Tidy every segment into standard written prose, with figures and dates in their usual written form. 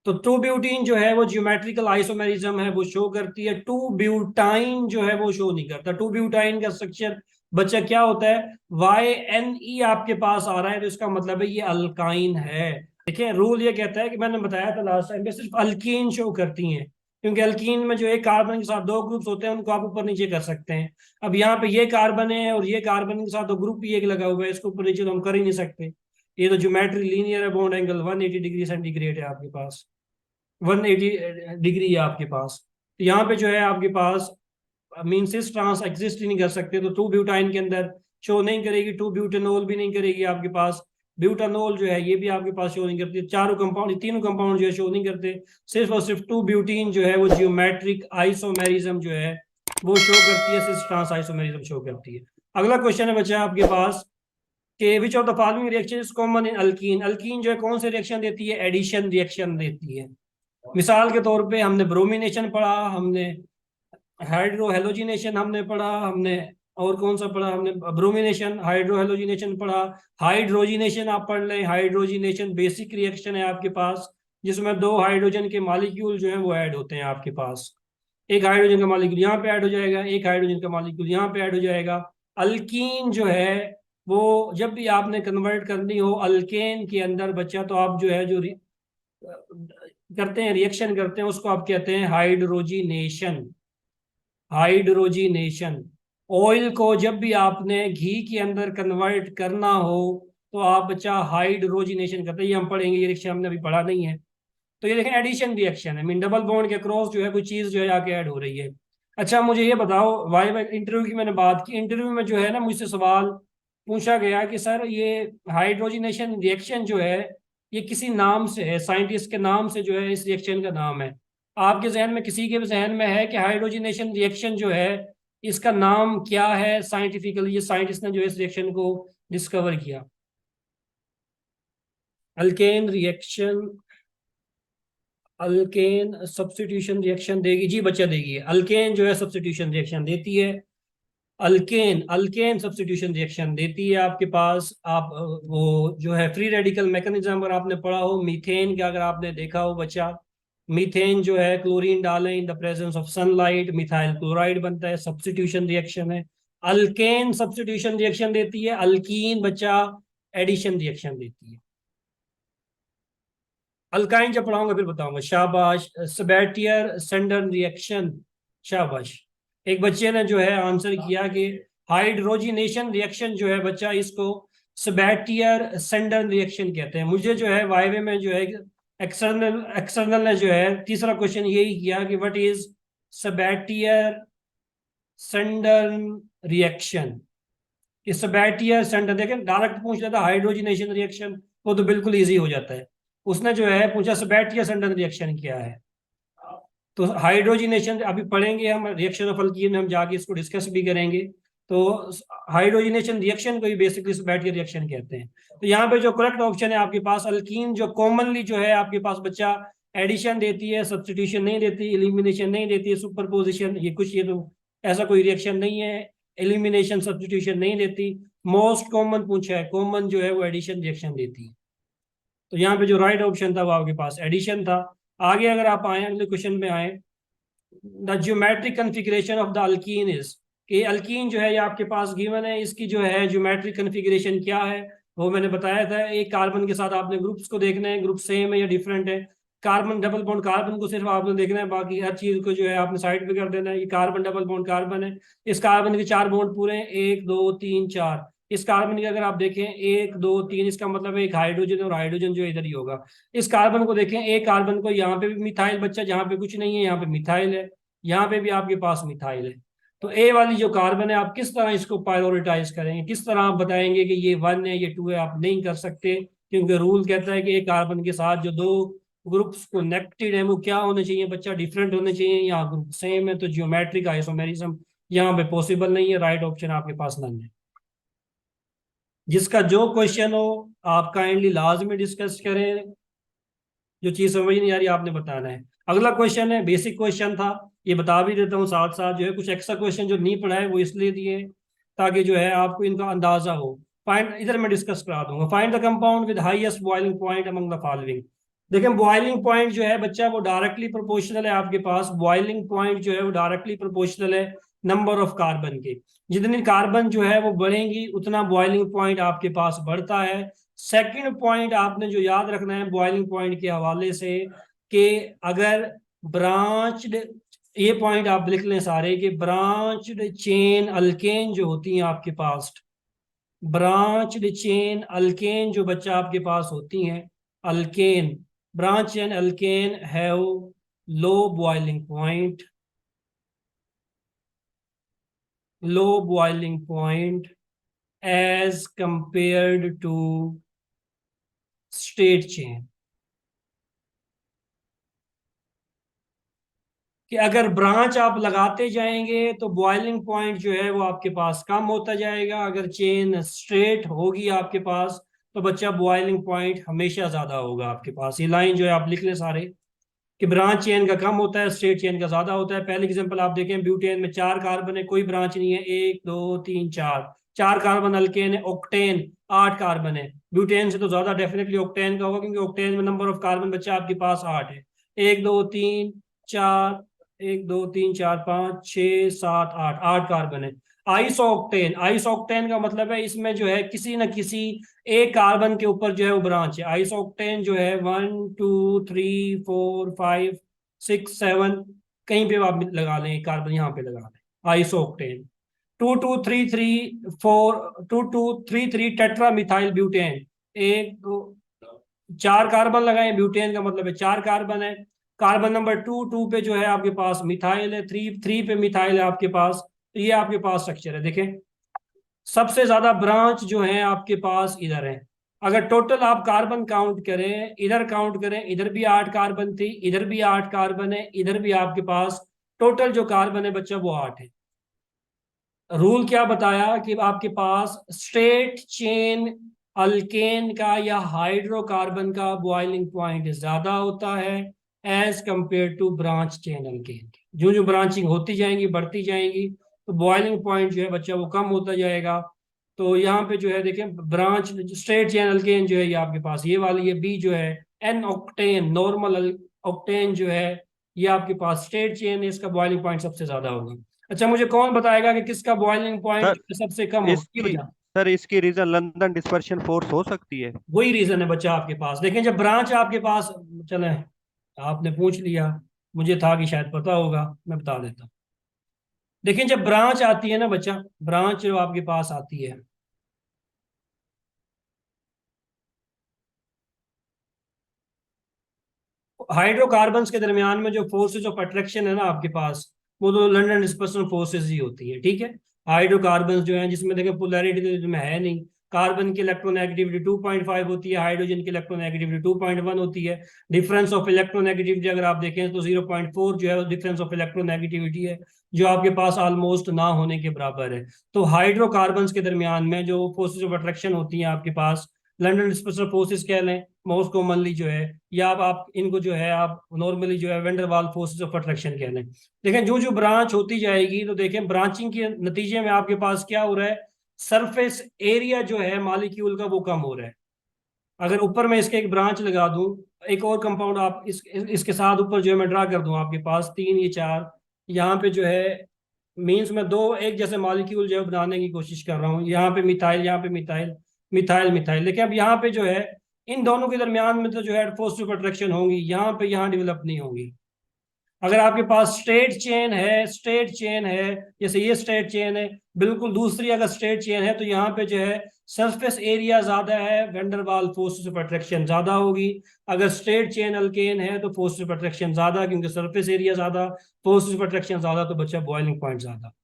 तो to butene जो है वो जियोमेट्रिकल आइसोमेरिज्म है, वो शो करती है। टू ब्यूटाइन जो है वो शो नहीं करता। टू ब्यूटाइन का स्ट्रक्चर बच्चा क्या होता है, YNE आपके पास आ रहा है, तो इसका मतलब है ये अल्काइन है। देखिए रूल ये कहता है कि मैंने बताया था लास्ट टाइम पे, सिर्फ अल्कीन शो करती हैं, क्योंकि अल्कीन में जो एक कार्बन के साथ दो ग्रुप्स होते हैं उनको आप ऊपर नीचे कर सकते हैं। अब यहाँ पे ये कार्बन है और ये कार्बन के साथ तो ग्रुप ही एक लगा हुआ है, इसको ऊपर नीचे तो हम कर ही नहीं सकते। ये तो ज्योमेट्री लीनियर है, बॉन्ड एंगल 180 डिग्री सेंटीग्रेड है आपके पास, 180 डिग्री है आपके पास। तो यहाँ पे जो है आपके पास मीन सिस ट्रांस एग्जिस्ट ही नहीं कर सकते, तो टू ब्यूटाइन के अंदर शो नहीं करेगी, टू ब्यूटेनोल भी नहीं करेगी आपके पास, ब्यूटानोल जो है ये भी आपके पास शो नहीं करती, चारों कंपाउंड तीनों कंपाउंड जो है शो नहीं करते। सिर्फ और सिर्फ टू ब्यूटीन जो है वो जियोमेट्रिक आइसोमेरिज्म जो है वो शो करती है, सिस ट्रांस आइसोमेरिज्म शो करती है। अगला क्वेश्चन है बच्चा आपके पास कि which of the following reaction is common in alkyne. Alkyne जो है कौन से रिएक्शन देती है, एडिशन रिएक्शन देती है। मिसाल के तौर पे हमने ब्रोमिनेशन पढ़ा, हमने हाइड्रो हेलोजिनेशन हमने पढ़ा, हमने और कौन सा पढ़ा, हमने ब्रोमिनेशन, हाइड्रो हेलोजिनेशन पढ़ा। हाइड्रोजिनेशन आप पढ़ लें, हाइड्रोजिनेशन बेसिक रिएक्शन है आपके पास, जिसमें दो हाइड्रोजन के मॉलिक्यूल जो है वो ऐड होते हैं आपके पास। एक हाइड्रोजन का मॉलिक्यूल यहाँ पे ऐड हो जाएगा, एक हाइड्रोजन का मॉलिक्यूल यहाँ पे ऐड हो जाएगा। अल्कीन जो है वो जब भी आपने कन्वर्ट करनी हो अल्केन के अंदर बच्चा, तो आप जो है जो करते हैं रिएक्शन करते हैं उसको आप कहते हैं हाइड्रोजिनेशन। हाइड्रोजिनेशन। ऑयल को जब भी आपने घी के अंदर कन्वर्ट करना हो तो आप बच्चा हाइड्रोजिनेशन करते हैं, ये हम पढ़ेंगे, ये रिएक्शन हमने अभी पढ़ा नहीं है। तो ये देखें एडिशन रिएक्शन है, मीन डबल बॉन्ड के क्रॉस जो है कोई चीज जो है आके ऐड हो रही है। अच्छा मुझे ये बताओ, वाई वाई इंटरव्यू की मैंने बात की, इंटरव्यू में जो है ना मुझसे सवाल पूछा गया कि सर ये हाइड्रोजिनेशन रिएक्शन जो है ये किसी नाम से है, साइंटिस्ट के नाम से जो है इस रिएक्शन का नाम है। आपके जहन में किसी के भी जहन में है कि हाइड्रोजिनेशन रिएक्शन जो है इसका नाम क्या है साइंटिफिकली, ये साइंटिस्ट ने जो है इस रिएक्शन को डिस्कवर किया। Alkane reaction, alkane substitution reaction देगी जी बच्चा, देगी अल्केन जो है सब्स्टिट्यूशन रिएक्शन देती है। अल्केन अल्केन सब्स्टिट्यूशन रिएक्शन देती है आपके पास। आप वो जो है फ्री रेडिकल मैकेनिज्म अगर आपने पढ़ा हो, मीथेन का अगर आपने देखा हो बच्चा, मीथेन जो है क्लोरीन डालें in the presence of sunlight methyl chloride बनता है, सब्स्टिट्यूशन रिएक्शन है। अल्केन सब्स्टिट्यूशन रिएक्शन देती है, अल्कीन बच्चा एडिशन रिएक्शन देती है। अल्काइन जब पढ़ाऊंगा फिर बताऊंगा, शाबाश। सबैटियर सेंडन रिएक्शन, शाबाश। एक बच्चे ने जो है आंसर किया कि हाइड्रोजिनेशन रिएक्शन जो है बच्चा इसको सबैटियर सेंडन रिएक्शन कहते हैं। मुझे जो है वाइवे में जो है एक्सटर्नल एक्सटर्नल ने जो है तीसरा क्वेश्चन यही किया कि व्हाट इज सबैटियर सेंडन रिएक्शन। इस सबैटियर सेंडन, देखें डायरेक्ट पूछ लेता हाइड्रोजिनेशन रिएक्शन वो तो बिल्कुल इजी हो जाता है, उसने जो है पूछा सबैटियर सेंडन रिएक्शन क्या है। तो हाइड्रोजिनेशन अभी पढ़ेंगे हम, रिएक्शन ऑफ अल्कीन में हम जाके इसको डिस्कस भी करेंगे। तो हाइड्रोजिनेशन रिएक्शन को ही बेसिकली सबैटियर रिएक्शन कहते हैं। तो यहाँ पे जो करेक्ट ऑप्शन है आपके पास अल्कीन, जो कॉमनली जो है आपके पास बच्चा एडिशन देती है, सब्स्टिट्यूशन नहीं देती, एलिमिनेशन नहीं देती है, सुपरपोजिशन, ये कुछ ये तो ऐसा कोई रिएक्शन नहीं है। एलिमिनेशन सब्स्टिट्यूशन नहीं देती। मोस्ट कॉमन पूछा है, कॉमन जो है वो एडिशन रिएक्शन देती है। तो यहाँ पे जो राइट ऑप्शन था वो आपके पास एडिशन था। आगे अगर आप आए अगले क्वेश्चन में आए, the geometric configuration of the alkene is, कि अल्कीन जो है ये आपके पास गिवन है, इसकी जो है ज्योमेट्रिक कन्फिग्रेशन क्या है वो मैंने बताया था। एक कार्बन के साथ आपने ग्रुप्स को देखना है, ग्रुप सेम है या डिफरेंट है। कार्बन डबल बॉन्ड कार्बन को सिर्फ आपने देखना है, बाकी हर चीज को जो है आपने साइड पे कर देना है। ये कार्बन डबल बॉन्ड कार्बन है, इस कार्बन के चार बॉन्ड पूरे हैं, एक दो तीन चार। इस कार्बन के अगर आप देखें एक दो तीन, इसका मतलब है एक हाइड्रोजन और हाइड्रोजन जो इधर ही होगा। इस कार्बन को देखें, एक कार्बन को यहाँ पे भी मिथाइल बच्चा, जहाँ पे कुछ नहीं है यहाँ पे मिथाइल है, यहाँ पे भी आपके पास मिथाइल है। तो ए वाली जो कार्बन है आप किस तरह इसको प्रायोरिटाइज करेंगे, किस तरह आप बताएंगे कि ये 1 है ये 2 है, आप नहीं कर सकते, क्योंकि रूल कहता है कि एक कार्बन के साथ जो दो ग्रुप्स कनेक्टेड है वो क्या होने चाहिए बच्चा, डिफरेंट होने चाहिए। यहाँ ग्रुप सेम है तो जियोमेट्रिक आइसोमेरिज्म यहाँ पे पॉसिबल नहीं है, राइट ऑप्शन आपके पास नन है। जिसका जो क्वेश्चन हो आप काइंडली लाजमी डिस्कस करें, जो चीज समझ नहीं आ रही आपने बताना है। अगला क्वेश्चन है बेसिक क्वेश्चन था, ये बता भी देता हूँ साथ साथ, जो है कुछ एक्स्ट्रा क्वेश्चन जो नहीं पढ़ा है वो इसलिए दिए ताकि जो है आपको इनका अंदाजा हो। फाइंड, इधर मैं डिस्कस करा दूंगा, find the compound with highest boiling point among the following. देखें बॉइलिंग पॉइंट जो है बच्चा वो डायरेक्टली प्रोपोर्शनल है आपके पास, बॉइलिंग पॉइंट जो है वो डायरेक्टली प्रोपोर्शनल है नंबर ऑफ कार्बन के। जितनी कार्बन जो है वो बढ़ेंगी उतना बॉइलिंग पॉइंट आपके पास बढ़ता है। सेकंड पॉइंट आपने जो याद रखना है बॉइलिंग पॉइंट के हवाले से, कि अगर ब्रांच्ड, ये पॉइंट आप लिख लें सारे, कि ब्रांच्ड चेन अल्केन जो होती हैं आपके पास, ब्रांच्ड चेन अल्केन जो बच्चा आपके पास होती हैं, alkane, branch chain alkane have low boiling point, low boiling point as compared to straight chain. कि अगर ब्रांच आप लगाते जाएंगे तो बॉइलिंग पॉइंट जो है वो आपके पास कम होता जाएगा, अगर चेन स्ट्रेट होगी आपके पास तो बच्चा बॉइलिंग पॉइंट हमेशा ज्यादा होगा आपके पास। ये लाइन जो है आप लिख लें सारे, कि ब्रांच चेन का कम होता है, स्ट्रेट चेन का ज्यादा होता है। पहले एग्जांपल आप देखें, ब्यूटेन में 4 कार्बन है, कोई ब्रांच नहीं है, 1 2 3 4, 4 कार्बन। अल्केन है, ऑक्टेन 8 कार्बन है, ब्यूटेन से तो ज्यादा डेफिनेटली ऑक्टेन का होगा, क्योंकि ऑक्टेन में नंबर ऑफ कार्बन बच्चा आपके पास 8 है। 1 2 3 4, 1 2 3 4 5 6 7 8, 8 कार्बन है। आइसोक्टेन, आइसोक्टेन का मतलब है इसमें जो है किसी न किसी एक कार्बन के ऊपर जो है वो ब्रांच है। आइसोक्टेन जो है 1 2 3 4 5 6 7, कहीं पे आप लगा लें कार्बन, यहाँ पे लगा लें isooctane. 2 2 3 3 4 tetra methyl butane, 4 carbon लगाए, ब्यूटेन का मतलब है 4 कार्बन है। कार्बन नंबर 2 पे जो है आपके पास मिथाइल है, 3 पे मिथाइल है आपके पास। तो ये आपके पास स्ट्रक्चर है। देखें सबसे ज्यादा ब्रांच जो है आपके पास इधर है। अगर टोटल आप कार्बन काउंट करें, इधर काउंट करें, इधर भी 8 कार्बन थी, इधर भी 8 कार्बन है, इधर भी आपके पास टोटल जो कार्बन है बच्चा वो 8 है। रूल क्या बताया कि आपके पास स्ट्रेट चेन अल्केन का या हाइड्रोकार्बन का बॉइलिंग पॉइंट ज्यादा होता है as compare to branch chain alkane के। जो जो ब्रांचिंग होती जाएंगी बढ़ती जाएंगी तो बॉइलिंग पॉइंट जो है बच्चा वो कम होता जाएगा। तो यहाँ पे जो है देखें ब्रांच स्ट्रेट चेन अल्केन जो है ये आपके पास ये वाली, ये बी जो है एन ऑक्टेन नॉर्मल ऑक्टेन जो है ये आपके पास स्ट्रेट चेन है, इसका बॉइलिंग पॉइंट सबसे ज्यादा होगा। अच्छा मुझे कौन बताएगा कि किसका बॉइलिंग पॉइंट सर सबसे कम हो, ये इसकी बता। सर इसकी रीजन लंदन डिस्पर्शन फोर्स हो सकती है। वही रीजन है बच्चा आपके पास। देखें जब ब्रांच आपके पास, चले आपने पूछ लिया, मुझे था कि शायद पता होगा, मैं बता देता हूँ। देखें जब ब्रांच आती है ना बच्चा, ब्रांच जो आपके पास आती है, हाइड्रोकार्बन्स के दरमियान में जो फोर्सेज ऑफ अट्रैक्शन है ना आपके पास, वो तो लंदन डिस्पर्सन फोर्सेज ही होती है। ठीक है, हाइड्रोकार्बन्स जो है जिसमें देखें पोलैरिटी तो में है नहीं, कार्बन की इलेक्ट्रोनेगेटिविटी 2.5 होती है, हाइड्रोजन की इलेक्ट्रोनेगेटिविटी 2.1 होती है। डिफरेंस ऑफ इलेक्ट्रोनेगेटिविटी अगर आप देखें तो 0.4 जो है वो डिफरेंस ऑफ इलेक्ट्रोनेगेटिविटी है, जो आपके पास ऑलमोस्ट ना होने के बराबर है। तो हाइड्रोकार्बन्स के दरमियान में जो फोर्सेज ऑफ अट्रैक्शन होती हैं आपके पास, लंदन डिस्पर्सन फोर्सेज कह लें मोस्ट कॉमनली जो है, या आप इनको जो है आप नॉर्मली जो है वेंडरवाल फोर्सेस ऑफ अट्रैक्शन कह लें। देखें जो जो ब्रांच होती जाएगी तो देखें ब्रांचिंग के नतीजे में आपके पास क्या हो रहा है, सरफेस एरिया जो है मॉलिक्यूल का वो कम हो रहा है। अगर ऊपर मैं इसके एक ब्रांच लगा दूं, एक और कंपाउंड आप इसके साथ ऊपर जो है मैं ड्रा कर दूं आपके पास 3 ये 4, यहाँ पे जो है मीन्स मैं दो एक जैसे मॉलिक्यूल जो है बनाने की कोशिश कर रहा हूँ, यहाँ पे मिथाइल, यहाँ पे मिथाइल, मिथाइल मिथाइल। लेकिन अब यहाँ पे जो है इन दोनों के दरमियान में तो जो है पॉजिटिव अट्रैक्शन होंगी, यहाँ पे यहाँ डेवलप नहीं होंगी। अगर आपके पास स्ट्रेट चेन है, स्ट्रेट चेन है, जैसे ये स्ट्रेट चेन है, बिल्कुल दूसरी अगर स्ट्रेट चेन है तो यहाँ पे जो है सरफेस एरिया ज्यादा है, वेंडरवाल फोर्स ऑफ अट्रैक्शन ज्यादा होगी। अगर स्ट्रेट चेन अल्केन है तो फोर्स ऑफ अट्रैक्शन ज्यादा, क्योंकि सरफेस एरिया ज्यादा, फोर्स ऑफ अट्रैक्शन ज्यादा, तो बच्चा बॉइलिंग पॉइंट ज्यादा।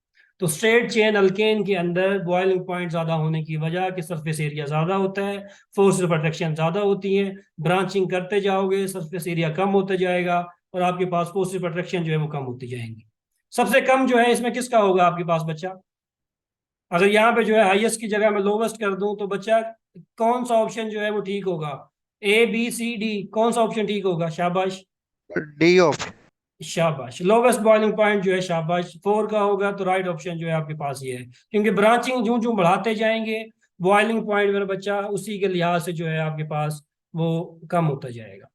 तो स्ट्रेट चेन अल्केन के अंदर बॉइलिंग पॉइंट ज्यादा होने की वजह कि सरफेस एरिया ज्यादा होता है, फोर्स ऑफ अट्रैक्शन ज्यादा होती है। ब्रांचिंग करते जाओगे सरफेस एरिया कम होता जाएगा और आपके पास फोर्स ऑफ अट्रैक्शन जो है वो कम होती जाएंगी। सबसे कम जो है इसमें किसका होगा आपके पास बच्चा, अगर यहाँ पे जो है हाईएस्ट की जगह मैं लोवेस्ट कर दूं तो बच्चा कौन सा ऑप्शन जो है वो ठीक होगा, A B C D, कौन सा ऑप्शन ठीक होगा, शाबाश, डी ऑफ। शाबाश। लोवेस्ट बॉइलिंग पॉइंट जो है शाबाश 4 का होगा, तो राइट ऑप्शन जो है आपके पास ये है, क्योंकि ब्रांचिंग जो जो बढ़ाते जाएंगे बॉइलिंग पॉइंट मेरा बच्चा उसी के लिहाज से जो है आपके पास वो कम होता जाएगा।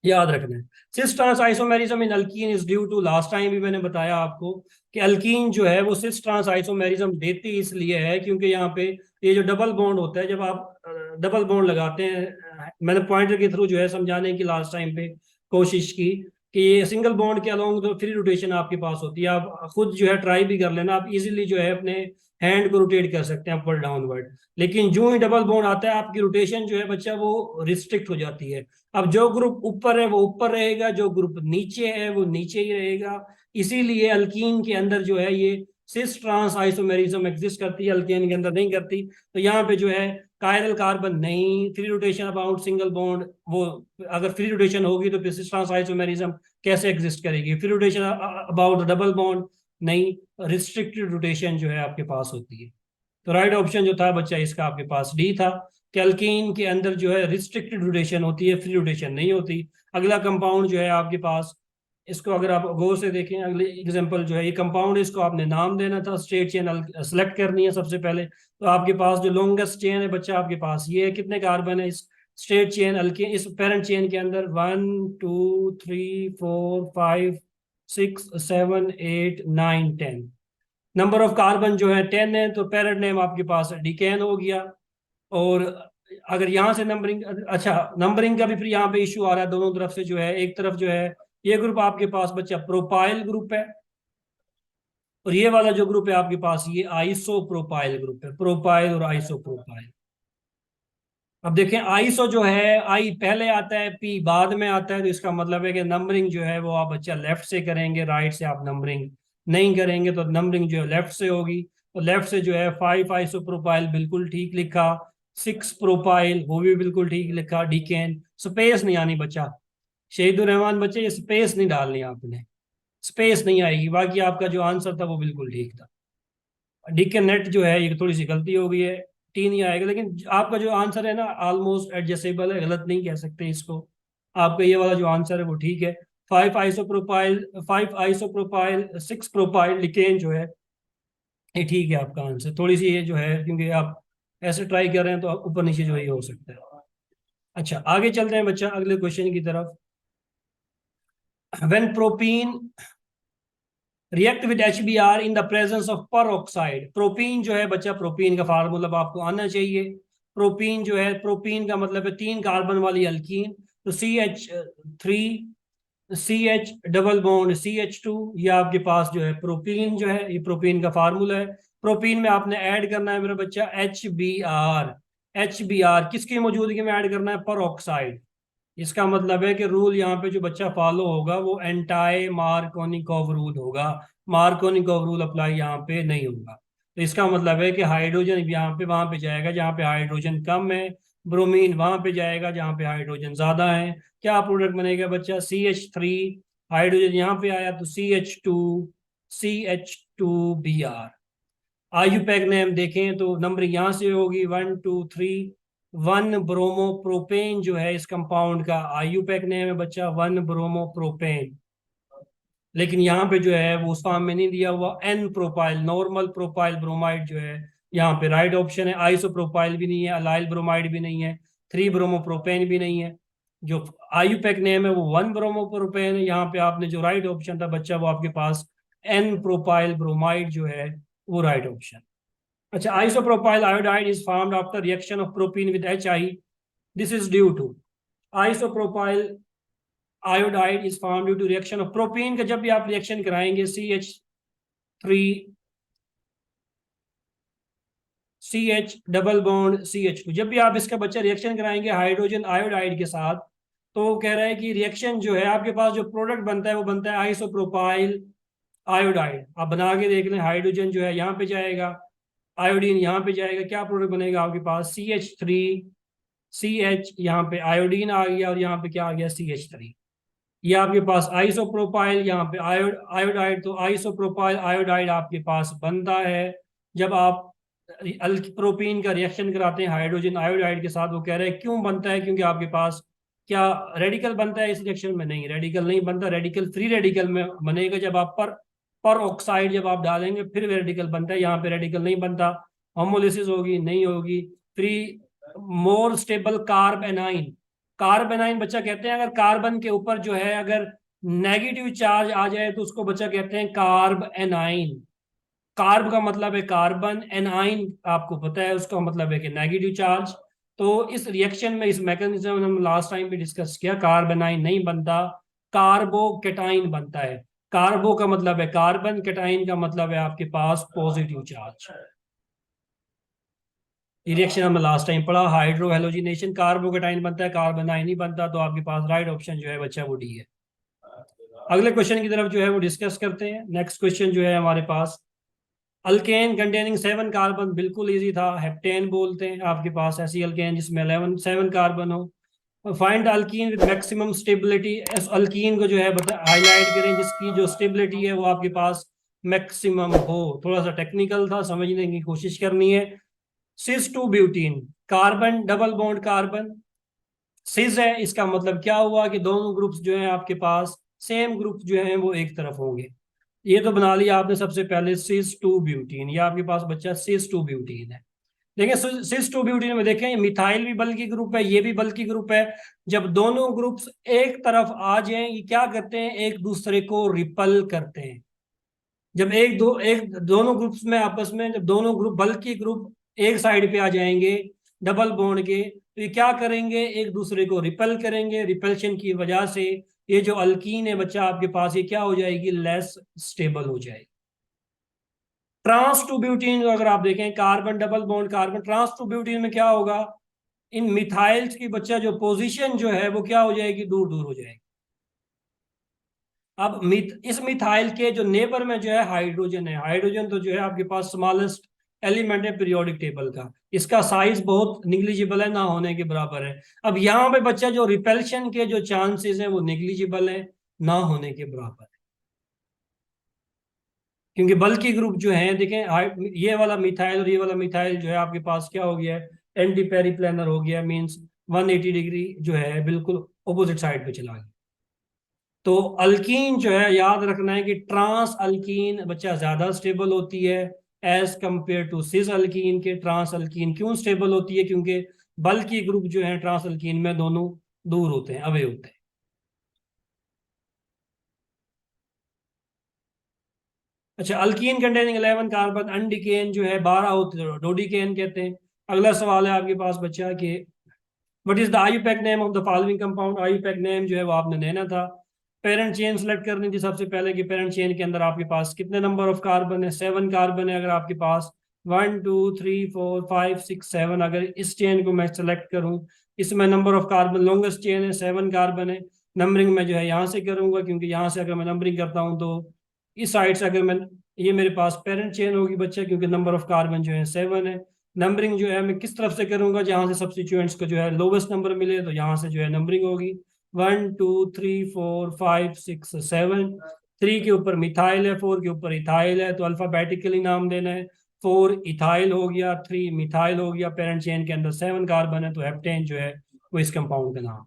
याद रखना है। Cis trans isomerism in alkene is due to, last time भी मैंने बताया आपको कि अल्कीन जो है वो सिस ट्रांस आइसोमेरिज्म देती इसलिए है क्योंकि यहाँ पे ये जो डबल बॉन्ड होता है, जब आप डबल बॉन्ड लगाते हैं, मैंने पॉइंटर के थ्रू जो है समझाने की लास्ट टाइम पे कोशिश की कि ये सिंगल बॉन्ड के अलोंग तो फ्री रोटेशन आपके पास होती है, आप खुद जो है ट्राई भी कर लेना, आप इजीली जो है अपने हैंड को रोटेट कर सकते हैं अपवर्ड डाउनवर्ड। लेकिन जो ही डबल बॉन्ड आता है आपकी रोटेशन जो है बच्चा वो रिस्ट्रिक्ट हो जाती है। अब जो ग्रुप ऊपर है वो ऊपर रहेगा, जो ग्रुप नीचे है वो नीचे ही रहेगा। इसीलिए अल्कीन के अंदर जो है ये सिस ट्रांस आइसोमेरिज्म एग्जिस्ट करती है, अल्कीन के अंदर नहीं करती। तो यहाँ पे जो है कायरल कार्बन नहीं, free rotation about single bond, वो अगर फ्री रोटेशन होगी तो फिर सिस ट्रांस आइसोमेरिज्म कैसे एग्जिस्ट करेगी? Free rotation about double bond नहीं, रिस्ट्रिक्टेड रोटेशन जो है आपके पास होती है। तो राइट ऑप्शन जो था बच्चा इसका आपके पास डी था कि अल्कीन के अंदर जो है रिस्ट्रिक्टेड रोटेशन होती है, फ्री रोटेशन नहीं होती। अगला कंपाउंड जो है आपके पास, इसको अगर आप गौर से देखें, अगले एग्जांपल जो है ये कंपाउंड, इसको आपने नाम देना था, स्ट्रेट चेन सेलेक्ट करनी है सबसे पहले। तो आपके पास जो लॉन्गेस्ट चेन है बच्चा आपके पास ये है, कितने कार्बन है इस स्ट्रेट चेन अल्कीन, इस पेरेंट चेन के अंदर? 1 2 3 4 5 6 7 8 9 10। नंबर ऑफ कार्बन जो है 10 है, तो पेरेंट नेम आपके पास डिकेन हो गया। और अगर यहाँ से नंबरिंग, अच्छा नंबरिंग का भी फिर यहाँ पे इशू आ रहा है दोनों तरफ से जो है, एक तरफ जो है ये ग्रुप आपके पास बच्चा प्रोपाइल ग्रुप है, और ये वाला जो ग्रुप है आपके पास ये आइसो प्रोपाइल ग्रुप है, प्रोपाइल और आइसो प्रोपाइल। अब देखें आइसो जो है, आई पहले आता है, पी बाद में आता है, तो इसका मतलब है कि नंबरिंग जो है वो आप बच्चा लेफ्ट से करेंगे, राइट से आप नंबरिंग नहीं करेंगे, तो नंबरिंग जो है लेफ्ट से होगी। तो लेफ्ट से जो है 5 आइसो प्रोपाइल बिल्कुल ठीक लिखा, 6 प्रोपाइल वो भी बिल्कुल ठीक लिखा, डीकेन स्पेस नहीं आनी बच्चा, शहीदुर रहमान बच्चे ये स्पेस नहीं डालनी आपने, स्पेस नहीं आएगी, बाकी आपका जो आंसर था वो बिल्कुल ठीक था। डीके नेट जो है ये थोड़ी सी गलती हो गई है, टी नहीं आएगा, लेकिन आपका जो आंसर है ना ऑलमोस्ट एडजस्टेबल है, गलत नहीं कह सकते इसको। आपका ये वाला जो आंसर है वो ठीक है। 5 आइसोप्रोपाइल 6 प्रोपाइल लिकेन जो है ये ठीक है आपका आंसर। थोड़ी सी ये जो है क्योंकि आप ऐसे ट्राई कर रहे हैं तो ऊपर नीचे जो है ये हो सकता है। अच्छा आगे चलते हैं बच्चा अगले क्वेश्चन की तरफ। When propene react with HBr in the presence of पर ऑक्साइड, प्रोपीन जो है बच्चा, प्रोपीन का फार्मूला आपको आना चाहिए। प्रोपीन जो है, प्रोपीन का मतलब है 3 कार्बन वाली अल्कीन, तो CH3 CH double bond CH2, ये आपके पास जो है प्रोपीन जो है, ये प्रोपीन का फार्मूला है। प्रोपीन में आपने ऐड करना है मेरा बच्चा HBr, HBr किसकी मौजूदगी में ऐड करना है? पर ऑक्साइड। इसका मतलब है कि रूल यहाँ पे जो बच्चा फॉलो होगा वो एंटाई मार्कोनिकॉव रूल होगा, मार्कोनिकॉव रूल अप्लाई यहाँ पे नहीं होगा। तो इसका मतलब है कि हाइड्रोजन यहाँ पे वहां पे जाएगा जहाँ पे हाइड्रोजन कम है, ब्रोमीन वहां पे जाएगा जहाँ पे हाइड्रोजन ज्यादा है। क्या प्रोडक्ट बनेगा बच्चा? CH3, हाइड्रोजन यहाँ पे आया तो CH2 IUPAC ने हम देखें तो नंबर यहाँ से होगी 1 2 3। 1 ब्रोमोप्रोपेन जो है इस कंपाउंड का IUPAC नेम है बच्चा, 1 ब्रोमोप्रोपेन। लेकिन यहाँ पे जो है वो उस फॉर्म में नहीं दिया हुआ। N propyl, normal propyl bromide जो है यहाँ पे राइट ऑप्शन है। आइसो प्रोपाइल भी नहीं है, अलाइल ब्रोमाइड भी नहीं है, 3 ब्रोमोप्रोपेन भी नहीं है। जो IUPAC नेम है वो 1 ब्रोमोप्रोपेन है। यहाँ पे आपने जो राइट ऑप्शन था बच्चा वो आपके पास N प्रोपाइल ब्रोमाइड जो है वो राइट ऑप्शन। अच्छा isopropyl iodide is formed after reaction of propene with HI. This is due to isopropyl iodide is formed due to reaction of propene का जब भी आप रिएक्शन कराएंगे CH डबल बॉन्ड CH2, जब भी आप इसका बच्चा रिएक्शन कराएंगे हाइड्रोजन आयोडाइड के साथ, तो वो कह रहा है कि रिएक्शन जो है आपके पास जो प्रोडक्ट बनता है वो बनता है आइसोप्रोपाइल आयोडाइड। आप बना के देख लें, हाइड्रोजन जो है यहाँ पे जाएगा, आयोडीन यहाँ पे जाएगा, क्या प्रोडक्ट बनेगा आपके पास? CH3 CH, यहाँ पे आयोडीन आ गया और यहाँ पे क्या आ गया? CH3। ये आपके पास आइसोप्रोपाइल, यहाँ पे आयोडाइड, तो आइसोप्रोपाइल आयोडाइड आपके पास बनता है जब आप प्रोपीन का रिएक्शन कराते हैं हाइड्रोजन आयोडाइड के साथ। वो कह रहे हैं क्यों बनता है? क्योंकि आपके पास क्या रेडिकल बनता है इस रिएक्शन में? नहीं, रेडिकल नहीं बनता। रेडिकल फ्री रेडिकल में बनेगा जब आप पर ऑक्साइड जब आप डालेंगे फिर रेडिकल बनता है, यहाँ पे रेडिकल नहीं बनता। होमोलिसिस होगी नहीं होगी। Free more stable carb A9, कार्बेनाइन बच्चा कहते हैं अगर कार्बन के ऊपर जो है अगर नेगेटिव चार्ज आ जाए तो उसको बच्चा कहते हैं कार्ब एनाइन। कार्ब का मतलब है कार्बन, एनाइन आपको पता है उसका मतलब है कि नेगेटिव चार्ज। तो इस रिएक्शन में, इस मैकेनिज्म हम लास्ट टाइम भी डिस्कस किया, कार्बेनाइन नहीं बनता, कार्बोकेटाइन बनता है। कार्बो का मतलब है कार्बन, केटाइन का मतलब है आपके पास पॉजिटिव चार्ज। ये रिएक्शन हमने लास्ट टाइम पढ़ा, हाइड्रो हेलोजिनेशन, कार्बोकेटाइन बनता है, कार्बोनाइन नहीं बनता। तो आपके पास राइट ऑप्शन जो है बच्चा वो डी है। अगले क्वेश्चन की तरफ जो है वो डिस्कस करते हैं। नेक्स्ट क्वेश्चन जो है हमारे पास, अल्केन कंटेनिंग 7 कार्बन, बिल्कुल इजी था, हेप्टेन बोलते हैं आपके पास ऐसी अल्केन जिसमें 7 कार्बन हो। Find alkyne with maximum stability, इस अल्कीन को जो है हाईलाइट करें जिसकी जो स्टेबिलिटी है वो आपके पास मैक्सिमम हो। थोड़ा सा टेक्निकल था, समझने की कोशिश करनी है। Cis two butene, carbon double bond carbon, cis है, इसका मतलब क्या हुआ कि दोनों ग्रुप्स जो हैं आपके पास सेम ग्रुप्स जो हैं वो एक तरफ होंगे। ये तो बना लिया आपने सबसे पहले सिस टू ब्यूटीन, ये आपके पास बच्चा सिस टू ब्यूटीन है। देखें सिस टू ब्यूटीन में देखें, मिथाइल भी बल्कि ग्रुप है, ये भी बल्कि ग्रुप है। जब दोनों ग्रुप्स एक तरफ आ जाएं ये क्या करते हैं, एक दूसरे को रिपल करते हैं। जब एक दोनों ग्रुप्स में आपस में, जब दोनों ग्रुप बल्कि ग्रुप एक साइड पे आ जाएंगे डबल बॉन्ड के, तो ये क्या करेंगे, एक दूसरे को रिपल करेंगे। रिपल्शन की वजह से ये जो अल्कीन है बच्चा आपके पास, ये क्या हो जाएगी, लेस स्टेबल हो जाएगी। ट्रांस टू ब्यूटीन अगर आप देखें, carbon double bond carbon, trans two butene में क्या होगा, इन मिथाइल्स की बच्चा जो पोजीशन जो है वो क्या हो जाएगी, दूर दूर हो जाएगी। अब इस मिथाइल के जो नेबर में जो है हाइड्रोजन है, हाइड्रोजन तो जो है आपके पास स्मॉलेस्ट एलिमेंट है पीरियोडिक टेबल का, इसका साइज बहुत निग्लिजिबल है, ना होने के बराबर है। अब यहाँ पे बच्चा जो रिपल्शन के जो चांसेस है वो निग्लिजिबल है, ना होने के बराबर है। क्योंकि बल्कि ग्रुप जो है देखें, ये वाला मिथाइल और ये वाला मिथाइल जो है आपके पास क्या हो गया है, एंटी पेरिप्लेनर हो गया, मींस 180 डिग्री जो है बिल्कुल ऑपोजिट साइड पे चला गया। तो अल्कीन जो है याद रखना है कि ट्रांस अल्कीन बच्चा ज्यादा स्टेबल होती है as compare to cis alkene के। ट्रांस अल्कीन क्यों स्टेबल होती है, क्योंकि बल्कि ग्रुप जो है ट्रांस अल्कीन में दोनों दूर होते हैं, अवे होते हैं। अच्छा, अल्कीन कंटेनिंग 11 कार्बन, अनडिकेन जो है 12 होते हैं, डोडिकेन कहते हैं। अगला सवाल है आपके पास बच्चा कि what is the IUPAC name of the following compound. IUPAC name जो है वो आपने देना था। पेरेंट चेन सेलेक्ट करनी थी सबसे पहले कि पेरेंट चेन के अंदर आपके पास कितने नंबर ऑफ कार्बन है, 7 कार्बन है। अगर आपके पास 1 2 3 4 5 6 7, अगर इस चेन को मैं सेलेक्ट करूं, इसमें number of carbon longest chain है 7 कार्बन है। नंबरिंग में जो है यहाँ से करूंगा, क्योंकि यहाँ से अगर मैं नंबरिंग करता हूँ तो इस साइड से अगर मैं, ये मेरे पास पेरेंट चेन होगी बच्चा, क्योंकि नंबर ऑफ कार्बन जो है 7 है। नंबरिंग जो है मैं किस तरफ से करूंगा, जहां से सब्स्टिट्यूएंट्स को जो है लोवेस्ट नंबर मिले तो यहाँ से जो है नंबरिंग होगी। 1 2 3 4 5 6 7, 3 के ऊपर मिथाइल है, 4 के ऊपर इथाइल है, तो अल्फाबेटिकली नाम देना है। 4 इथाइल हो गया, 3 मिथाइल हो गया, पेरेंट चेन के अंदर 7 कार्बन है, तो हेप्टेन जो है वो इस कंपाउंड का नाम।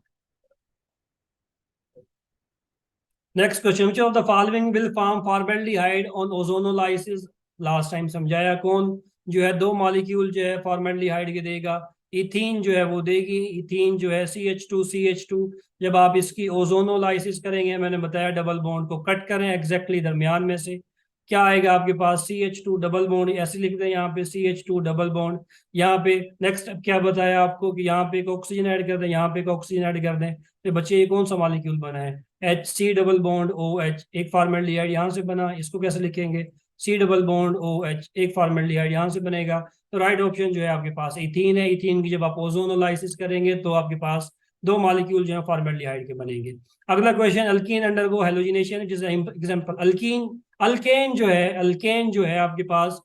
Next question, which of the following will form formaldehyde on ozonolysis. Last time समझाया कौन जो है दो मॉलिक्यूल जो है फॉर्मेल्डिहाइड के देगा, इथीन जो है वो देगी, इथीन जो है CH2 जब आप इसकी ओजोनोलाइसिस करेंगे, मैंने बताया डबल बॉन्ड को कट करें एग्जैक्टली दरमियान में से, क्या आएगा आपके पास, CH2 डबल बॉन्ड, ऐसे लिख दें यहाँ पे CH2 डबल बॉन्ड। यहाँ पे नेक्स्ट क्या बताया आपको कि यहाँ पे एक ऑक्सीजन ऐड कर दें, यहाँ पे एक ऑक्सीजन ऐड कर दें, तो बच्चे ये कौन सा मॉलिक्यूल बना है, HC डबल बॉन्ड OH, एक फॉर्मेल्डिहाइड यहाँ से बना, इसको कैसे लिखेंगे, C डबल बॉन्ड OH, एक फॉर्मेल्डिहाइड यहाँ से बनेगा। तो राइट ऑप्शन जो है आपके पास इथीन है। इथीन की जब आप ओजोनोलाइसिस करेंगे तो आपके पास दो मॉलिक्यूल जो है फॉर्मेल्डिहाइड के बनेंगे। अगला क्वेश्चन, अल्कीन अंडरगो हेलोजिनेशन, जिस एग्जांपल अल्कीन, अल्केन जो है आपके पास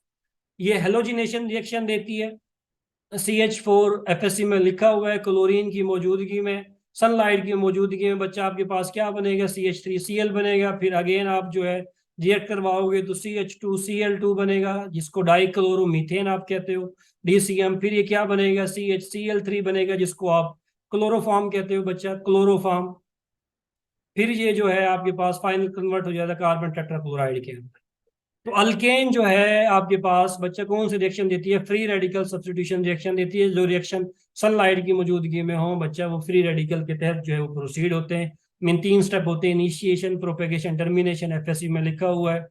ये हेलोजिनेशन रिएक्शन देती है। CH4 FSC में लिखा हुआ है, क्लोरीन की मौजूदगी में, सनलाइट की मौजूदगी में बच्चा आपके पास क्या बनेगा, CH3Cl बनेगा। फिर अगेन आप जो है रिएक्ट करवाओगे तो CH2Cl2 बनेगा, जिसको डाइक्लोरोमीथेन आप कहते हो, DCM। फिर ये क्या बनेगा, CHCl3 बनेगा, जिसको आप क्लोरोफॉर्म कहते हो बच्चा, क्लोरोफॉर्म। फिर ये जो है आपके पास फाइनल कन्वर्ट हो जाता है कार्बन टेट्राक्लोराइड के अंदर। तो अल्केन जो है आपके पास बच्चा कौन सी रिएक्शन देती है? फ्री रेडिकल सब्स्टिट्यूशन रिएक्शन देती है। जो रिएक्शन सनलाइट की मौजूदगी में हो बच्चा, वो फ्री रेडिकल के तहत जो है वो प्रोसीड होते हैं। मीन 3 स्टेप होते हैं: इनिशिएशन, प्रोपेगेशन, टर्मिनेशन। एफएससी में लिखा हुआ है।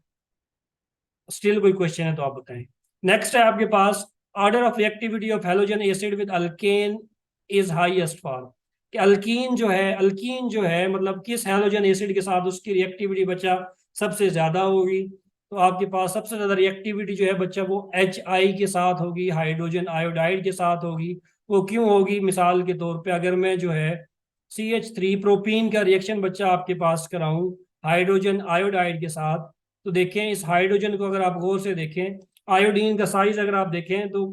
स्टिल कोई क्वेश्चन है तो आप बताएं। नेक्स्ट है आपके पास order of reactivity of halogen acid with alkane is highest for. कि अल्कीन जो है मतलब किस हैलोजन एसिड के साथ उसकी रिएक्टिविटी बच्चा सबसे ज्यादा होगी? तो आपके पास सबसे ज्यादा रिएक्टिविटी जो है बच्चा वो HI के साथ होगी, हाइड्रोजन आयोडाइड के साथ होगी। वो क्यों होगी? मिसाल के तौर पे अगर मैं जो है CH3 प्रोपीन का रिएक्शन बच्चा आपके पास कराऊं हाइड्रोजन आयोडाइड के साथ, तो देखें इस हाइड्रोजन को अगर आप गौर से देखें, आयोडीन का साइज अगर आप देखें तो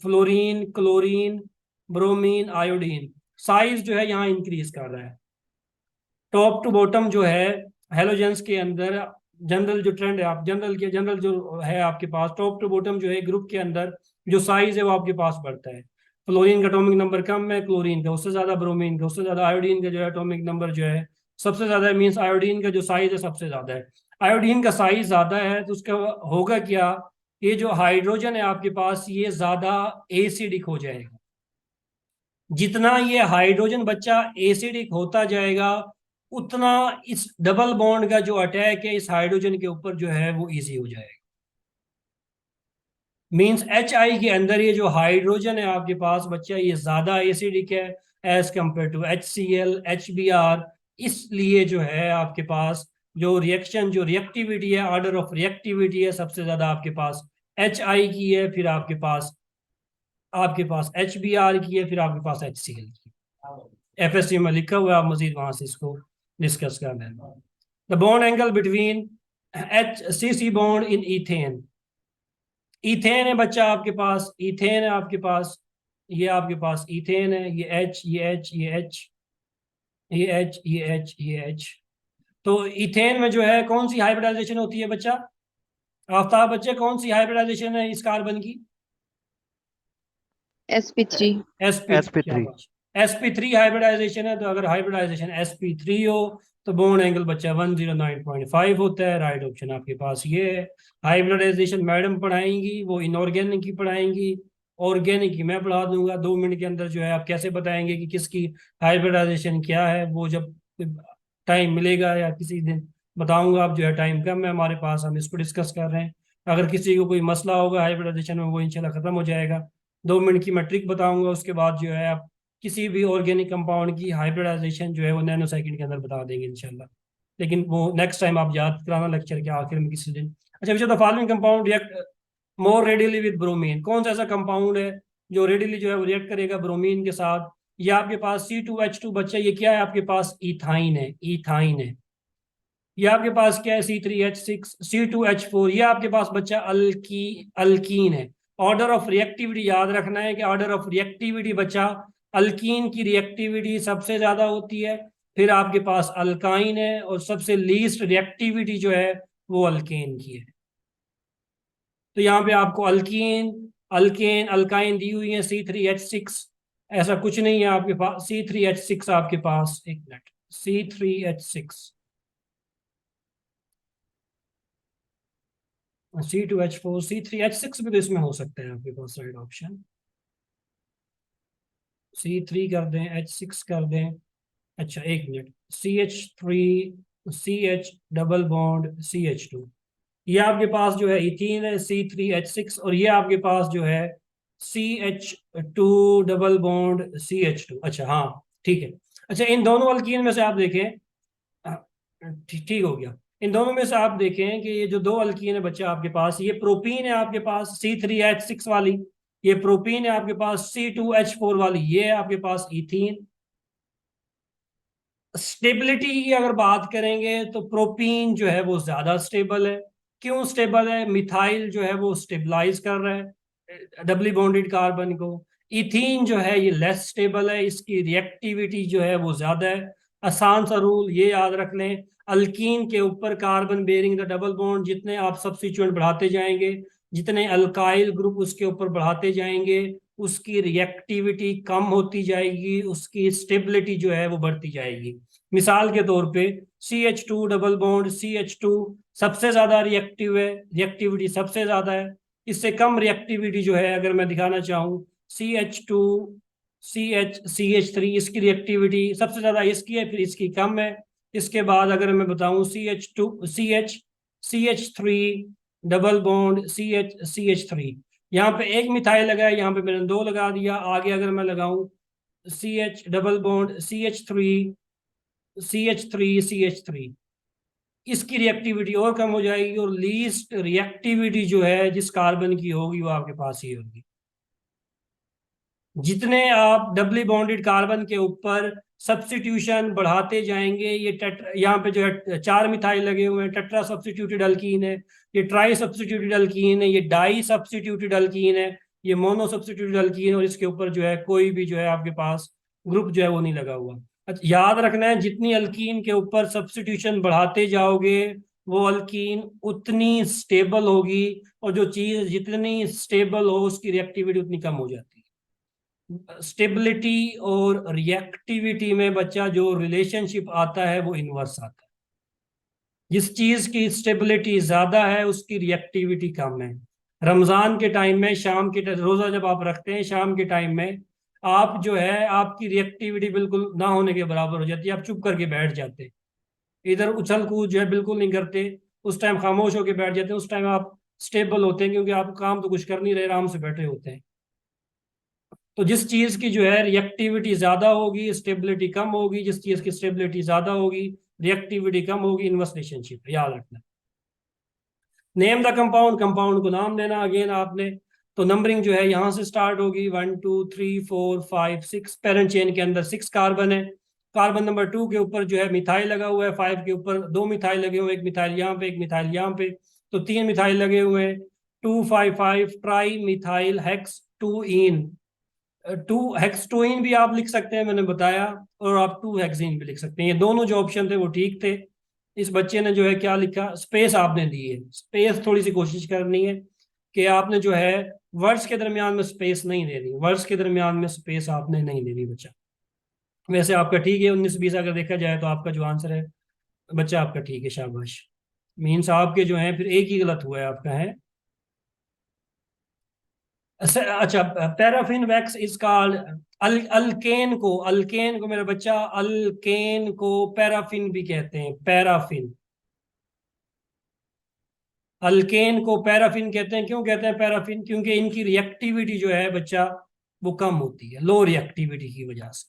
fluorine, chlorine, bromine, iodine, size जो है यहाँ इंक्रीज कर रहा है। टॉप टू बॉटम जो है हेलोजेंस के अंदर जनरल जो ट्रेंड है, आप जनरल जो है आपके पास टॉप टू बॉटम जो है ग्रुप के अंदर जो साइज है वो आपके पास बढ़ता है। फ्लोरीन का एटॉमिक नंबर कम है, क्लोरीन का उससे ज्यादा, ब्रोमीन का उससे ज्यादा, आयोडीन का जो है एटॉमिक नंबर जो है सबसे ज्यादा है। मीन्स आयोडीन का जो साइज है सबसे ज्यादा है। आयोडीन का साइज ज्यादा है तो उसका होगा क्या? ये जो हाइड्रोजन है आपके पास ये ज्यादा एसिडिक हो जाएगा। जितना ये हाइड्रोजन बच्चा एसिडिक होता जाएगा उतना इस डबल बॉन्ड का जो अटैक है इस हाइड्रोजन के ऊपर जो है वो इजी हो जाएगा। मींस HI के अंदर ये जो हाइड्रोजन है आपके पास बच्चा ये ज्यादा एसिडिक है as compare to HCl, HBr। इसलिए जो है आपके पास जो रिएक्शन जो रिएक्टिविटी है, ऑर्डर ऑफ रिएक्टिविटी है सबसे ज्यादा आपके पास HI की है, फिर आपके पास HBr की है, फिर आपके पास HCl की। FSC में लिखा हुआ है, आप मजीद वहां से इसको डिस्कस कर लेना। The bond angle between HCC bond in ethane. Ethane है बच्चा आपके पास, इथेन है आपके पास, ये आपके पास इथेन है, ये H, ये H, ये H, ये H, ये H, ये H। तो इथेन में जो है कौन सी हाइब्रिडाइजेशन होती है बच्चा? आफ्ताब बच्चे कौन सी हाइब्रिडाइजेशन है इस कार्बन की? sp3। sp3 sp3 हाइब्रिडाइजेशन है। तो अगर हाइब्रिडाइजेशन sp3 हो तो बॉन्ड एंगल बच्चा 109.5 होता है। राइट ऑप्शन आपके पास ये है। हाइब्रिडाइजेशन मैडम पढ़ाएंगी, वो इनऑर्गेनिक की पढ़ाएंगी, ऑर्गेनिक की मैं पढ़ा दूंगा। 2 मिनट के अंदर जो है आप कैसे बताएंगे कि किसकी हाइब्रिडाइजेशन क्या है, वो जब टाइम मिलेगा या किसी दिन बताऊंगा। आप जो है टाइम कम है हमारे पास, हम इसको डिस्कस कर रहे हैं। अगर किसी को कोई मसला होगा हाइब्रिडाइजेशन में वो इंशाल्लाह खत्म हो जाएगा। 2 मिनट की मैं ट्रिक बताऊंगा, उसके बाद जो है आप किसी भी ऑर्गेनिक कंपाउंड की हाइब्रिडाइजेशन जो है वो नैनो सेकंड के अंदर बता देंगे इंशाल्लाह। लेकिन वो नेक्स्ट टाइम आप याद कराना लेक्चर के आखिर में किसी दिन। अच्छा बच्चा, the following compound react more readily with bromine. कौन सा ऐसा कंपाउंड है जो रेडिली जो है वो रिएक्ट करेगा ब्रोमीन के साथ? ये आपके पास C2H2 बच्चा, ये क्या है आपके पास? इथाइन है, इथाइन है। ये आपके पास क्या है? C3H6, C2H4। ये आपके पास बच्चा अल्कीन है। ऑर्डर ऑफ रिएक्टिविटी याद रखना है कि ऑर्डर ऑफ रिएक्टिविटी बच्चा अल्कीन की रिएक्टिविटी सबसे ज्यादा होती है, फिर आपके पास अल्काइन है, और सबसे लीस्ट रिएक्टिविटी जो है वो अल्केन की है। तो यहाँ पे आपको अल्कीन, अल्केन, अल्काइन दी हुई है। C3H6 ऐसा कुछ नहीं है आपके पास। C3H6 आपके पास, एक मिनट, C3H6, C2H4, C3H6 भी तो इसमें हो सकता है आपके पास। राइट ऑप्शन C3 कर दें, H6 कर दें। अच्छा एक minute, CH3, CH double bond CH2, ये आपके पास जो है इथीन है C3H6, और ये आपके पास जो है CH2 डबल बॉन्ड CH2। अच्छा हाँ ठीक है। अच्छा इन दोनों अल्कीन में से आप देखें, ठीक हो गया। इन दोनों में से आप देखें कि ये जो दो अल्कीन है बच्चा आपके पास, ये प्रोपीन है आपके पास C3H6 वाली, ये प्रोपीन है आपके पास C2H4 वाली, ये है आपके पास इथीन। स्टेबिलिटी की अगर बात करेंगे तो प्रोपीन जो है वो ज्यादा स्टेबल है। क्यों स्टेबल है? मिथाइल जो है वो स्टेबलाइज कर रहा है डबली बॉन्डेड कार्बन को। इथीन जो है ये लेस स्टेबल है, इसकी रिएक्टिविटी जो है वो ज्यादा है। आसान सा रूल ये याद रख लें, अल्कीन के ऊपर carbon bearing the double bond जितने आप सब्स्टिट्यूएंट बढ़ाते जाएंगे, जितने अल्काइल ग्रुप उसके ऊपर बढ़ाते जाएंगे, उसकी रिएक्टिविटी कम होती जाएगी, उसकी स्टेबिलिटी जो है वो बढ़ती जाएगी। मिसाल के तौर पे CH2 डबल बॉन्ड CH2 सबसे ज्यादा रिएक्टिव है, रिएक्टिविटी सबसे ज्यादा है। इससे कम रिएक्टिविटी जो है अगर मैं दिखाना चाहूँ, CH2 CH3 इसकी रिएक्टिविटी सबसे ज्यादा इसकी है, फिर इसकी कम है। इसके बाद अगर मैं बताऊं CH3 डबल बॉन्ड CH3, यहाँ पे एक मिथाइल लगा है, यहाँ पे मैंने 2 लगा दिया। आगे अगर मैं लगाऊं CH डबल बॉन्ड CH3 इसकी रिएक्टिविटी और कम हो जाएगी, और लीस्ट रिएक्टिविटी जो है जिस कार्बन की होगी वो आपके पास ही होगी। जितने आप डबली बॉन्डेड कार्बन के ऊपर सब्स्टिट्यूशन बढ़ाते जाएंगे, ये यहाँ पे जो है 4 मिथाइल लगे हुए हैं, टेट्रा सब्स्टिट्यूटेड अल्कीन है, ये ट्राई सब्स्टिट्यूटेड अल्कीन है, ये डाई सब्स्टिट्यूटेड अल्कीन है, ये मोनो सब्स्टिट्यूटेड अल्कीन है, और इसके ऊपर जो है कोई भी जो है आपके पास ग्रुप जो है वो नहीं लगा हुआ। अच्छा, याद रखना है जितनी अल्कीन के ऊपर सब्स्टिट्यूशन बढ़ाते जाओगे वो अल्कीन उतनी स्टेबल होगी, और जो चीज जितनी स्टेबल हो उसकी रिएक्टिविटी उतनी कम हो जाती है। स्टेबिलिटी और रिएक्टिविटी में बच्चा जो रिलेशनशिप आता है वो इनवर्स आता है। जिस चीज की स्टेबिलिटी ज्यादा है उसकी रिएक्टिविटी कम है। रमजान के टाइम में शाम के रोजा जब आप रखते हैं शाम के टाइम में आप जो है आपकी रिएक्टिविटी बिल्कुल ना होने के बराबर हो जाती है, आप चुप करके बैठ जाते, इधर उछल कूद जो है बिल्कुल नहीं करते, उस टाइम खामोश होकर बैठ जाते हैं। उस टाइम आप स्टेबल होते हैं क्योंकि आप काम तो कुछ कर नहीं रहे, आराम से बैठे होते हैं। तो जिस चीज की जो है रिएक्टिविटी ज्यादा होगी स्टेबिलिटी कम होगी, जिस चीज की स्टेबिलिटी ज्यादा होगी रिएक्टिविटी कम होगी, इनवर्स रिलेशनशिप याद रखना। नेम द कंपाउंड, कंपाउंड को नाम देना अगेन आपने। तो नंबरिंग जो है यहां से स्टार्ट होगी 1 2 3 4 5 6, पेरेंट चेन के अंदर 6 कार्बन है। कार्बन नंबर 2 के ऊपर जो है मिथाइल लगा हुआ है, 5 के ऊपर 2 मिथाइल लगे हुए, एक मिथाइल यहाँ पे एक मिथाइल यहाँ पे, तो 3 मिथाइल लगे हुए हैं। 2 5 5 ट्राई मिथाइल हेक्स 2 हेक्सटोइन भी आप लिख सकते हैं, मैंने बताया, और आप 2 हेक्सीन भी लिख सकते हैं। ये दोनों जो ऑप्शन थे वो ठीक थे। इस बच्चे ने जो है क्या लिखा, स्पेस आपने दी है, स्पेस थोड़ी सी कोशिश करनी है कि आपने जो है वर्ड्स के दरमियान में स्पेस नहीं देनी, वर्ड्स के दरमियान में स्पेस आपने नहीं देनी बच्चा। वैसे आपका ठीक है 19-20 अगर देखा जाए तो आपका जो आंसर है बच्चा आपका ठीक है, शाबाश। मीन्स आपके जो है फिर एक ही गलत हुआ है आपका है। अच्छा, paraffin wax is called alkane को मेरा बच्चा अल्केन को पैराफिन भी कहते हैं, पैराफिन। अल्केन को पैराफिन कहते हैं, क्यों कहते हैं पैराफिन? क्योंकि इनकी रिएक्टिविटी जो है बच्चा वो कम होती है, लो रिएक्टिविटी की वजह से,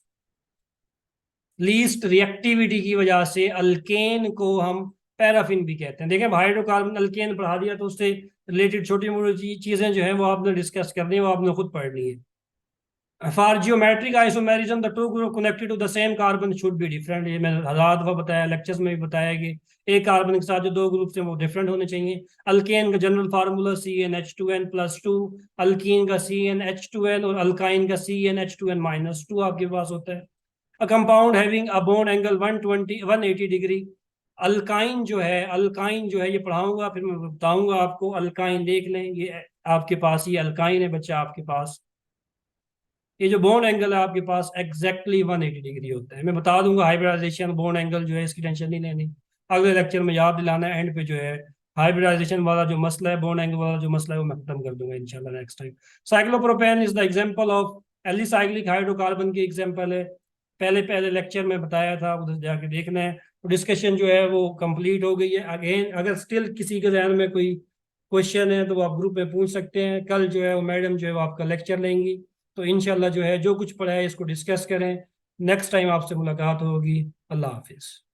लीस्ट रिएक्टिविटी की वजह से अल्केन को हम पैराफिन भी कहते हैं। देखें हाइड्रोकार्बन अल्केन पढ़ा दिया तो उससे रिलेटेड छोटी मोटी चीजें जो है वो आपने डिस्कस करनी है, वो आपने खुद पढ़नी है। For geometric isomerism the two group connected to the same carbon should be different. ये मैंने हजार दफा बताया, लेक्चर्स में भी बताया कि एक कार्बन के साथ जो 2 ग्रुप हैं वो डिफरेंट होने चाहिए। अल्केन का जनरल फार्मूला CnH2n+2, अल्कीन का CnH2n, और अल्काइन का CnH2n-2 आपके पास होता है। A compound having a bond angle 180 degree, alkyne जो है ये पढ़ाऊंगा फिर मैं बताऊंगा आपको। अल्काइन देख लें, ये आपके पास ये अल्काइन है बच्चा आपके पास। ये जो बॉन्ड एंगल है आपके पास एग्जैक्टली 180 डिग्री होता है। मैं बता दूंगा हाइब्रिडाइजेशन बॉन्ड एंगल जो है इसकी टेंशन नहीं लेनी, अगले लेक्चर में याद दिलाना है। एंड पे जो है हाइब्रिडाइजेशन वाला जो मसला है, बॉन्ड एंगल वाला जो मसला है वो मैं खत्म कर दूंगा इंशाल्लाह next time. Cyclopropane is the example of alicyclic hydrocarbon की एग्जांपल है, पहले लेक्चर में बताया था, उधर जाके देखना है। तो डिस्कशन जो है वो कंप्लीट हो गई है। अगेन अगर स्टिल किसी के जहन में कोई क्वेश्चन है तो वो आप ग्रुप में पूछ सकते हैं। कल जो है वो मैडम जो है वो आपका लेक्चर लेंगी, तो इंशाल्लाह जो है जो कुछ पढ़ा है इसको डिस्कस करें। नेक्स्ट टाइम आपसे मुलाकात होगी। अल्लाह हाफिज़।